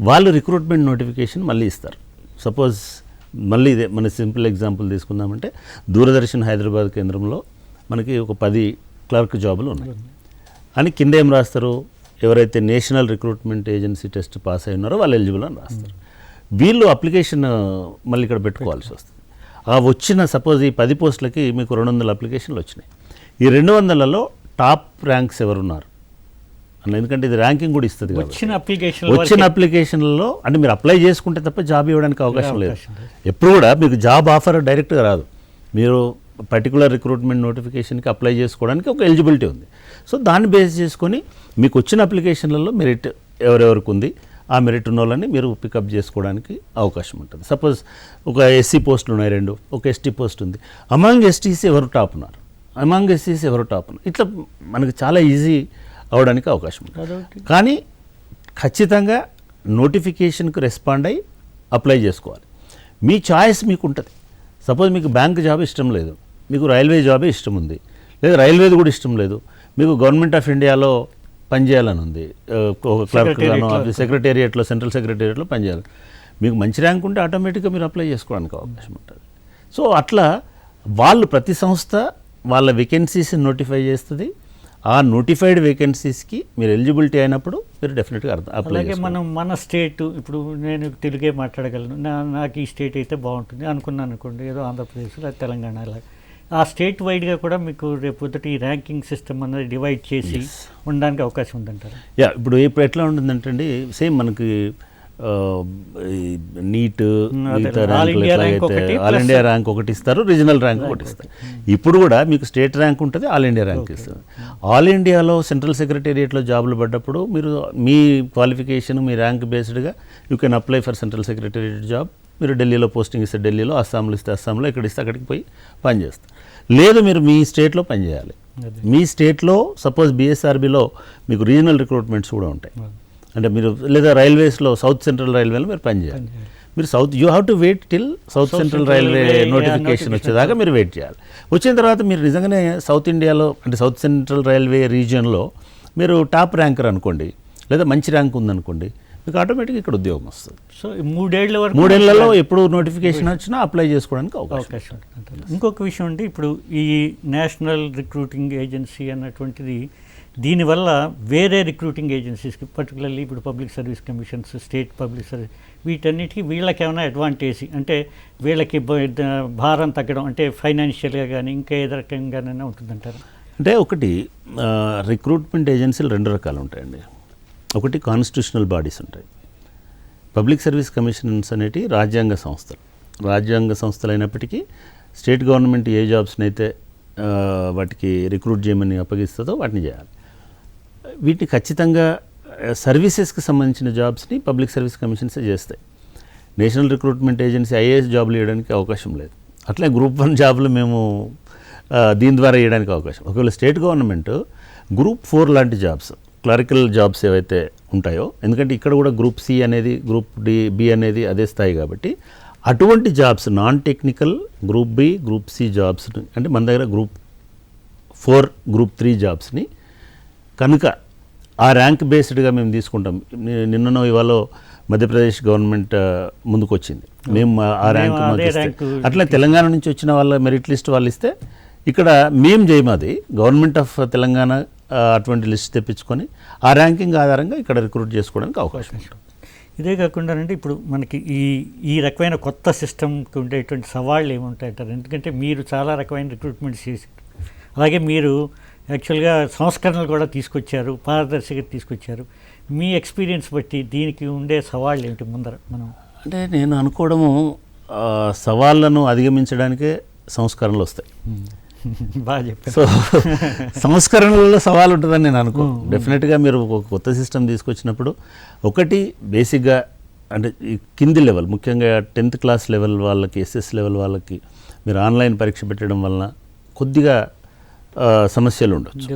వాళ్ళు రిక్రూట్మెంట్ నోటిఫికేషన్ మళ్ళీ ఇస్తారు. సపోజ్ మళ్ళీ ఇదే మన సింపుల్ ఎగ్జాంపుల్ తీసుకుందామంటే, దూరదర్శన్ హైదరాబాద్ కేంద్రంలో మనకి ఒక 10 క్లర్క్ జాబులు ఉన్నాయి అని కింద ఏం రాస్తారు, ఎవరైతే national recruitment agency test pass అయి ఉన్నారో వాళ్ళు ఎలిజిబుల్ అని రాస్తారు. వీళ్ళు అప్లికేషన్ మళ్ళీ ఇక్కడ పెట్టుకోవాల్సి వస్తుంది. ఆ వచ్చిన సపోజ్ ఈ 10 పోస్టులకి మీకు 200 అప్లికేషన్లు వచ్చినాయి. ఈ 200లలో టాప్ ర్యాంక్స్ ఎవరున్నారు అన్న, ఎందుకంటే ఇది ర్యాంకింగ్ కూడా ఇస్తుంది. వచ్చిన అప్లికేషన్లలో అంటే మీరు అప్లై చేసుకుంటే తప్ప జాబ్ ఇవ్వడానికి అవకాశం లేదు. ఎప్పుడు కూడా మీకు జాబ్ ఆఫర్ డైరెక్ట్గా రాదు. మీరు పర్టికులర్ రిక్రూట్మెంట్ నోటిఫికేషన్కి అప్లై చేసుకోవడానికి ఒక ఎలిజిబిలిటీ ఉంది. సో దాన్ని బేస్ చేసుకొని మీకు వచ్చిన అప్లికేషన్లలో మెరిట్ ఎవరెవరికి ఉంది, ఆ మెరిట్ ఉన్న వాళ్ళని మీరు పికప్ చేసుకోవడానికి అవకాశం ఉంటుంది. సపోజ్ ఒక ఎస్సీ పోస్టులు ఉన్నాయి 2, ఒక ఎస్టీ పోస్ట్ ఉంది. అమాంగ్ ఎస్టీస్ ఎవరు టాప్ ఉన్నారు, అమాంగ్ ఎస్సీస్ ఎవరు టాప్ ఉన్నారు, ఇట్లా మనకు చాలా ఈజీ అవడానికి అవకాశం ఉంటుంది. కానీ ఖచ్చితంగా నోటిఫికేషన్కి రెస్పాండ్ అయ్యి అప్లై చేసుకోవాలి. మీ చాయిస్ మీకు ఉంటుంది. సపోజ్ మీకు బ్యాంక్ జాబ్ ఇష్టం లేదు, మీకు రైల్వే జాబే ఇష్టం ఉంది, లేదా రైల్వేది కూడా ఇష్టం లేదు, మీకు గవర్నమెంట్ ఆఫ్ ఇండియాలో పనిచేయాలని ఉంది, ఒక క్లర్క్గానో సెక్రటేరియట్లో సెంట్రల్ సెక్రటేరియట్లో పనిచేయాలి, మీకు మంచి ర్యాంక్ ఉంటే ఆటోమేటిక్గా మీరు అప్లై చేసుకోవడానికి అవకాశం ఉంటుంది. సో అట్లా వాళ్ళు ప్రతి సంస్థ వాళ్ళ వేకెన్సీస్ని నోటిఫై చేస్తుంది. ఆ నోటిఫైడ్ వేకెన్సీస్కి మీరు ఎలిజిబిలిటీ అయినప్పుడు మీరు డెఫినెట్గా అప్లై. అలాగే మన స్టేట్, ఇప్పుడు నేను తెలుగే మాట్లాడగలను, నాకు ఈ స్టేట్ అయితే బాగుంటుంది అనుకున్నాను అనుకోండి, ఏదో ఆంధ్రప్రదేశ్ లేదా తెలంగాణ, అలాగే ఆ స్టేట్ వైడ్గా కూడా మీకు రేపు ఈ ర్యాంకింగ్ సిస్టమ్ అనేది డివైడ్ చేసి ఉండడానికి అవకాశం ఉందంటారు? ఇప్పుడు ఎట్లా ఉంటుందంటే అండి, సేమ్ మనకి నీట్ ఆల్ ఇండియా ర్యాంక్ ఒకటి ఇస్తారు, రీజనల్ ర్యాంక్ ఒకటి ఇస్తారు. ఇప్పుడు కూడా మీకు స్టేట్ ర్యాంక్ ఉంటుంది, ఆల్ ఇండియా ర్యాంక్ ఇస్తారు. ఆల్ ఇండియాలో సెంట్రల్ సెక్రటేరియట్లో జాబులు పడ్డప్పుడు మీరు మీ క్వాలిఫికేషన్, మీ ర్యాంక్ బేస్డ్గా you can apply for central secretariat job. మీరు ఢిల్లీలో పోస్టింగ్ ఇస్తే ఢిల్లీలో, అస్సాంలో ఇస్తే అస్సాంలో, ఇక్కడ ఇస్తే అక్కడికి పోయి పనిచేస్తారు. లేదు మీరు మీ స్టేట్లో పనిచేయాలి. మీ స్టేట్లో సపోజ్ బిఎస్ఆర్బిలో మీకు రీజనల్ రిక్రూట్మెంట్స్ కూడా ఉంటాయి. అంటే మీరు లేదా రైల్వేస్లో సౌత్ సెంట్రల్ రైల్వేలో మీరు పనిచేయాలి. మీరు you have to wait till south central railway notification వచ్చేదాకా మీరు వెయిట్ చేయాలి. వచ్చిన తర్వాత మీరు నిజంగానే సౌత్ ఇండియాలో అంటే సౌత్ సెంట్రల్ రైల్వే రీజియన్లో మీరు టాప్ ర్యాంకర్ అనుకోండి, లేదా మంచి ర్యాంక్ ఉందనుకోండి, మీకు ఆటోమేటిక్గా ఇక్కడ ఉద్యోగం వస్తుంది. సో 3 ఏళ్ల వరకు 3 ఏళ్లలో ఎప్పుడు నోటిఫికేషన్ వచ్చినా అప్లై చేసుకోవడానికి అవకాశం ఉంటుంది. ఇంకొక విషయం అంటే ఇప్పుడు ఈ నేషనల్ రిక్రూటింగ్ ఏజెన్సీ అన్నటువంటిది దీనివల్ల వేరే రిక్రూటింగ్ ఏజెన్సీస్కి పర్టికులర్లీ ఇప్పుడు public service commissions, state public service, వీటన్నిటికీ వీళ్ళకి ఏమైనా అడ్వాంటేజ్ అంటే వీళ్ళకి భారం తగ్గడం అంటే ఫైనాన్షియల్గా కానీ ఇంకా ఏ రకంగానైనా ఉంటుందంటారు? అంటే ఒకటి రిక్రూట్మెంట్ ఏజెన్సీలు 2 రకాలు ఉంటాయండి. ఒకటి కాన్స్టిట్యూషనల్ బాడీస్ ఉంటాయి. పబ్లిక్ సర్వీస్ కమిషన్స్ అనేటి రాజ్యాంగ సంస్థలు అయినప్పటికీ స్టేట్ గవర్నమెంట్ ఏ జాబ్స్ని అయితే వాటికి రిక్రూట్ చేయమని అప్పగిస్తుందో వాటిని చేయాలి. వీటిని ఖచ్చితంగా సర్వీసెస్కి సంబంధించిన జాబ్స్ని పబ్లిక్ సర్వీస్ కమిషన్సే చేస్తాయి. నేషనల్ రిక్రూట్మెంట్ ఏజెన్సీ ఐఏఎస్ జాబులు ఇవ్వడానికి అవకాశం లేదు. అట్లే గ్రూప్ 1 జాబులు మేము దీని ద్వారా ఇవ్వడానికి అవకాశం. ఒకవేళ స్టేట్ గవర్నమెంట్ గ్రూప్ 4 లాంటి జాబ్స్, క్లరికల్ జాబ్స్ ఏవైతే ఉంటాయో, ఎందుకంటే ఇక్కడ కూడా గ్రూప్ సి అనేది, గ్రూప్ బి అనేది అదే స్థాయి కాబట్టి అటువంటి jobs non technical group B, group C jobs అంటే మన దగ్గర గ్రూప్ 4, గ్రూప్ 3 జాబ్స్ని కనుక ఆ ర్యాంక్ బేస్డ్గా మేము తీసుకుంటాం. నిన్ననో ఇవాళ మధ్యప్రదేశ్ గవర్నమెంట్ ముందుకు వచ్చింది, మేము ఆ ర్యాంక్ అట్లా తెలంగాణ నుంచి వచ్చిన వాళ్ళ మెరిట్ లిస్ట్ వాళ్ళు ఇస్తే ఇక్కడ మేము చేయమది గవర్నమెంట్ ఆఫ్ తెలంగాణ అటువంటి లిస్ట్ తెప్పించుకొని ఆ ర్యాంకింగ్ ఆధారంగా ఇక్కడ రిక్రూట్ చేసుకోవడానికి అవకాశం ఉంటుంది. ఇదే కాకుండా అంటే ఇప్పుడు మనకి ఈ రకమైన కొత్త సిస్టమ్కి ఉండేటువంటి సవాళ్ళు ఏముంటాయంటారు? ఎందుకంటే మీరు చాలా రకమైన రిక్రూట్మెంట్ చేశారు, అలాగే మీరు యాక్చువల్గా సంస్కరణలు కూడా తీసుకొచ్చారు, పారదర్శకత తీసుకొచ్చారు. మీ ఎక్స్పీరియన్స్ బట్టి దీనికి ఉండే సవాళ్ళు ఏంటి ముందర? మనం అంటే నేను అనుకోవడము సవాళ్ళను అధిగమించడానికే సంస్కరణలు వస్తాయి. బాగా చెప్పారు. సో సంస్కరణలలో సవాల్ ఉంటుందని నేను అనుకో. డెఫినెట్గా మీరు ఒక కొత్త సిస్టమ్ తీసుకొచ్చినప్పుడు ఒకటి బేసిక్గా అంటే ఈ కింది లెవెల్, ముఖ్యంగా 10th క్లాస్ లెవెల్ వాళ్ళకి, ఎస్ఎస్ లెవెల్ వాళ్ళకి మీరు ఆన్లైన్ పరీక్ష పెట్టడం వలన కొద్దిగా సమస్యలు ఉండొచ్చు,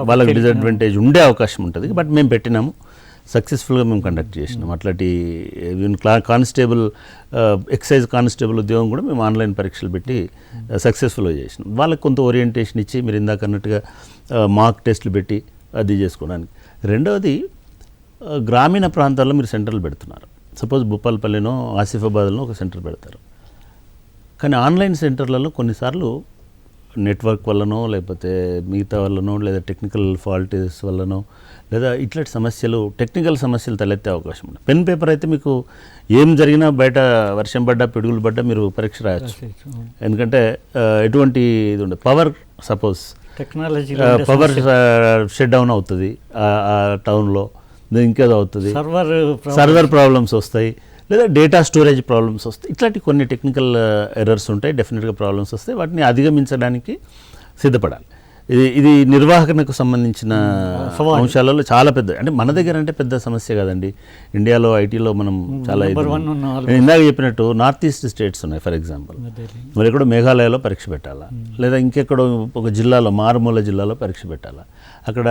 వాళ్ళకి డిసడ్వాంటేజ్ ఉండే అవకాశం ఉంటుంది. బట్ మేము పెట్టినాము, సక్సెస్ఫుల్గా మేము కండక్ట్ చేసినాం. అట్లాంటి కానిస్టేబుల్, ఎక్సైజ్ కానిస్టేబుల్ ఉద్యోగం కూడా మేము ఆన్లైన్ పరీక్షలు పెట్టి సక్సెస్ఫుల్గా చేసినాం. వాళ్ళకి కొంత ఓరియంటేషన్ ఇచ్చి మీరు ఇందాక అన్నట్టుగా మార్క్ టెస్టులు పెట్టి అది చేసుకోవడానికి. రెండవది గ్రామీణ ప్రాంతాల్లో మీరు సెంటర్లు పెడుతున్నారు. సపోజ్ భూపాలపల్లినో ఆసిఫాబాద్లో ఒక సెంటర్ పెడతారు, కానీ ఆన్లైన్ సెంటర్లలో కొన్నిసార్లు నెట్వర్క్ వల్లనో లేకపోతే మిగతా వల్లనో లేదా టెక్నికల్ ఫాల్టీస్ వల్లనో లేదా ఇట్లాంటి సమస్యలు, టెక్నికల్ సమస్యలు తలెత్తే అవకాశం ఉంది. పెన్ పేపర్ అయితే మీకు ఏం జరిగినా బయట వర్షం పడ్డా పిడుగులు పడ్డా మీరు పరీక్ష రాయొచ్చు, ఎందుకంటే ఎటువంటి ఇది ఉండదు. Power suppose power shut down అవుతుంది ఆ టౌన్లో, ఇంకేదో అవుతుంది, సర్వర్ ప్రాబ్లమ్స్ వస్తాయి, లేదా డేటా స్టోరేజ్ ప్రాబ్లమ్స్ వస్తాయి. ఇట్లాంటి కొన్ని టెక్నికల్ ఎర్రర్స్ ఉంటాయి, డెఫినెట్గా ప్రాబ్లమ్స్ వస్తాయి. వాటిని అధిగమించడానికి సిద్ధపడాలి. ఇది నిర్వహణకు సంబంధించిన అంశాలలో చాలా పెద్ద, అంటే మన దగ్గర అంటే పెద్ద సమస్య కాదండి. ఇండియాలో ఐటీలో మనం చాలా ఇందాక చెప్పినట్టు నార్త్ ఈస్ట్ స్టేట్స్ ఉన్నాయి. ఫర్ ఎగ్జాంపుల్ మరి ఎక్కడో మేఘాలయలో పరీక్ష పెట్టాలా, లేదా ఇంకెక్కడో ఒక జిల్లాలో, మారుమూల జిల్లాలో పరీక్ష పెట్టాలా. అక్కడ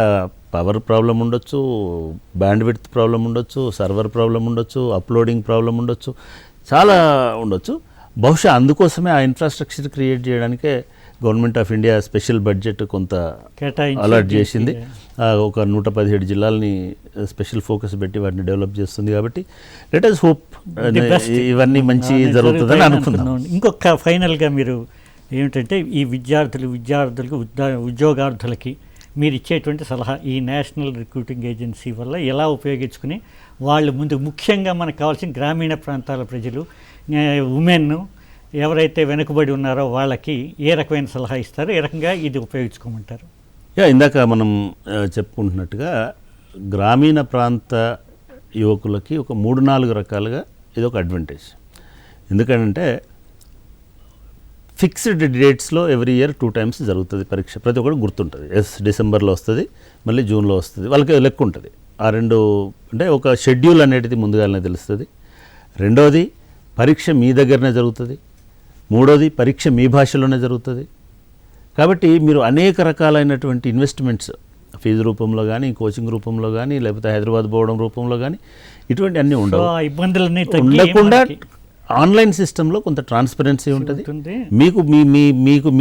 పవర్ ప్రాబ్లం ఉండొచ్చు, బ్యాండ్ విడ్త్ ప్రాబ్లం ఉండొచ్చు, సర్వర్ ప్రాబ్లం ఉండొచ్చు, అప్లోడింగ్ ప్రాబ్లం ఉండొచ్చు, చాలా ఉండొచ్చు. బహుశా అందుకోసమే ఆ ఇన్ఫ్రాస్ట్రక్చర్ క్రియేట్ చేయడానికే government of India special budget కొంత అలాట్ చేసింది. ఒక 117 జిల్లాలని స్పెషల్ ఫోకస్ పెట్టి వాటిని డెవలప్ చేస్తుంది. కాబట్టి లెట్ us హోప్ ఇవన్నీ మంచి జరుగుతుందని అనుకుందాం. ఇంకొక ఫైనల్గా మీరు ఏమిటంటే ఈ విద్యార్థులకు ఉద్యోగార్థులకి మీరు ఇచ్చేటువంటి సలహా ఈ నేషనల్ రిక్రూటింగ్ ఏజెన్సీ వల్ల ఎలా ఉపయోగించుకుని వాళ్ళు ముందు, ముఖ్యంగా మనకు కావాల్సిన గ్రామీణ ప్రాంతాల ప్రజలు, ఉమెన్ ఎవరైతే వెనుకబడి ఉన్నారో వాళ్ళకి ఏ రకమైన సలహా ఇస్తారో, ఏ రకంగా ఇది ఉపయోగించుకోమంటారు? ఇందాక మనం చెప్పుకుంటున్నట్టుగా గ్రామీణ ప్రాంత యువకులకి ఒక 3-4 రకాలుగా ఇది ఒక అడ్వాంటేజ్. ఎందుకంటే ఫిక్స్డ్ డేట్స్లో ఎవ్రీ ఇయర్ 2 times జరుగుతుంది పరీక్ష. ప్రతి ఒక్కరు గుర్తుంటుంది. డిసెంబర్లో వస్తుంది, మళ్ళీ జూన్లో వస్తుంది. వాళ్ళకి లెక్క ఉంటుంది. ఆ రెండు అంటే ఒక షెడ్యూల్ అనేది ముందుగానే తెలుస్తుంది. రెండవది పరీక్ష మీ దగ్గరనే జరుగుతుంది. మూడోది పరీక్ష మీ భాషలోనే జరుగుతుంది. కాబట్టి మీరు అనేక రకాలైనటువంటి ఇన్వెస్ట్మెంట్స్ ఫీజు రూపంలో కానీ, కోచింగ్ రూపంలో కానీ, లేకపోతే హైదరాబాద్ పోవడం రూపంలో కానీ ఇటువంటి అన్నీ సో ఉండవు. ఆ ఇబ్బందులన్నీ తగ్గి ఉండకుండా మనకి ఆన్లైన్ సిస్టంలో కొంత ట్రాన్స్పరెన్సీ ఉంటుంది. ఉంటుంది.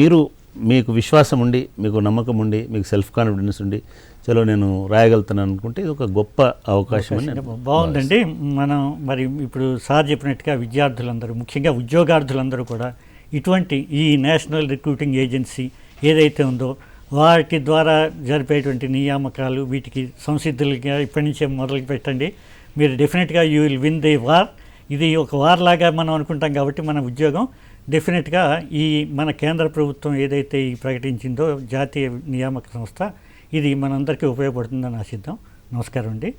మీకు మీకు విశ్వాసం ఉండి, మీకు నమ్మకం ఉండి, మీకు సెల్ఫ్ కాన్ఫిడెన్స్ ఉండి, చలో నేను రాయగలుగుతాను అనుకుంటే ఇది ఒక గొప్ప అవకాశం అని నేను బాగుందండి. మనం మరి ఇప్పుడు సార్ చెప్పినట్టుగా విద్యార్థులందరూ, ముఖ్యంగా ఉద్యోగార్థులందరూ కూడా ఇటువంటి ఈ నేషనల్ రిక్రూటింగ్ ఏజెన్సీ ఏదైతే ఉందో వాటి ద్వారా జరిపేటువంటి నియామకాలు వీటికి సంసిద్ధులుగా ఇప్పటి నుంచే మొదలు పెట్టండి. మీరు డెఫినెట్గా you will win the war. ఇది ఒక వార్ లాగా మనం అనుకుంటాం కాబట్టి మన ఉద్యోగం డెఫినెట్గా ఈ మన కేంద్ర ప్రభుత్వం ఏదైతే ఈ ప్రకటించిందో జాతీయ నియామక సంస్థ, ఇది మనందరికీ ఉపయోగపడుతుందని ఆశిద్దాం. నమస్కారం అండి.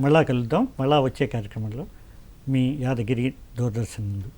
మళ్ళా కలుద్దాం. మళ్ళా వచ్చే కార్యక్రమంలో మీ యాదగిరి దూరదర్శన్ ముందు.